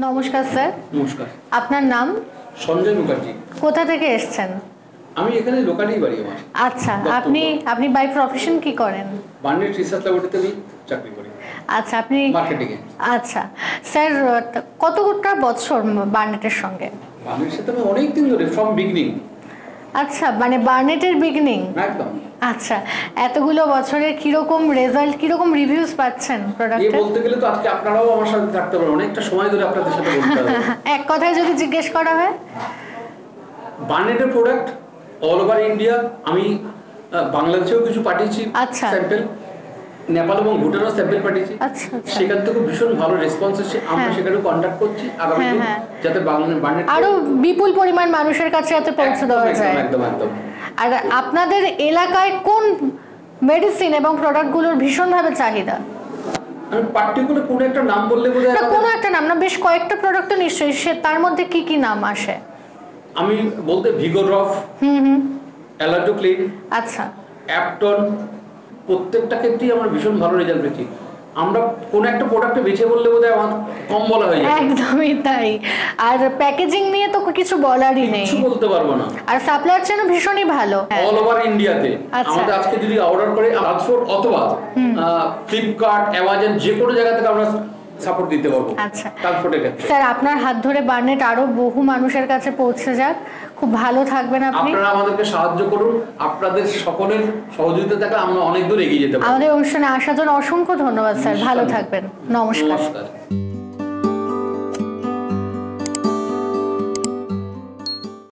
নমস্কার স্যার। নমস্কার। আপনার নাম? সঞ্জয় মুখার্জি। কোথা থেকে এসেছেন? আমি এখানে লোকালই বাড়ি আমার। আচ্ছা, আপনি বাই প্রফেশন কি করেন? বার্নেট রিসার্চ ল্যাবরেটরিতে চাকরি করি। আচ্ছা, আপনি মার্কেটিং এ। আচ্ছা স্যার, কতটা বছর বার্নেটের সঙ্গে? বার্নেটের সাথে আমি অনেক দিন ধরে, ফ্রম বিগিনিং। আচ্ছা, মানে বার্নেটের বিগিনিং। একদম। আচ্ছা, এতগুলো বছরের কিরকম রেজাল্ট, কিরকম রিভিউজ পাচ্ছেন প্রোডাক্টের? এই বলতে গেলে তো আজকে আপনারাও আমার সাথে থাকতে পারেন, অনেকটা সময় ধরে আপনাদের সাথে বলতে হবে। এক কথায় যদি জিজ্ঞেস করা হয়, বার্নেটের প্রোডাক্ট অল ওভার ইন্ডিয়া, আমি বাংলাদেশেও কিছু পাঠিয়েছি স্যাম্পল, নেপাল এবং ভুটানও স্যাম্পল পাঠিয়েছি। সেখান থেকে ভীষণ ভালো রেসপন্স এসেছে। আমরা সেখানে কন্ট্যাক্ট করছি আগামী দিন যাতে বার্নেট আরো বিপুল পরিমাণ মানুষের কাছে যাতে পৌঁছে দেওয়া যায়। একদম একদম। আর আপনাদের এলাকায় কোন মেডিসিন এবং প্রোডাক্টগুলোর ভীষণভাবে চাহিদা? আমি পার্টিকুলার কোনো একটা নাম বললে বোধহয় না, কোনো একটা নাম না, বেশ কয়েকটা প্রোডাক্ট তো নিশ্চয়ই, সে তার মধ্যে কি কি নাম আসে? আমি বলতে ভিগোরফ, অ্যালার্জোক্লিন, আচ্ছা, অ্যাপটন, প্রত্যেকটা ক্ষেত্রেই আমরা ভীষণ ভালো রেজাল্ট পেয়েছি। আমরা কোন একটা প্রোডাক্টে বেছে বললে বোধহয় আমার কম বলা হয়ে যায়। একদমই তাই। আর প্যাকেজিং নিয়ে তো কিছু বলারই নেই, কিছু বলতে পারবো না। আর সাপ্লায়ার চেনও ভীষণই ভালো অল ওভার ইন্ডিয়াতে। আমাদের আজকে যদি অর্ডার করে ট্রান্সপোর্ট অথবা ফ্লিপকার্ট, অ্যামাজন, যে কোনো জায়গা থেকে আমরা সাপোর্ট দিতে পারবো। আচ্ছা ট্রান্সপোর্টের ক্ষেত্রে। স্যার, আপনার হাত ধরে বার্নেট আরো বহু মানুষের কাছে পৌঁছে যাক, খুব ভালো থাকবেন আপনি। আপনারা আমাদেরকে সাহায্য করুন, আপনাদের সকলের সহযোগিতা থাকলে আমরা অনেক দূর এগিয়ে যেতে পারবো। আমাদের অনুষ্ঠানে আসার জন্য অসংখ্য ধন্যবাদ স্যার, ভালো থাকবেন। নমস্কার।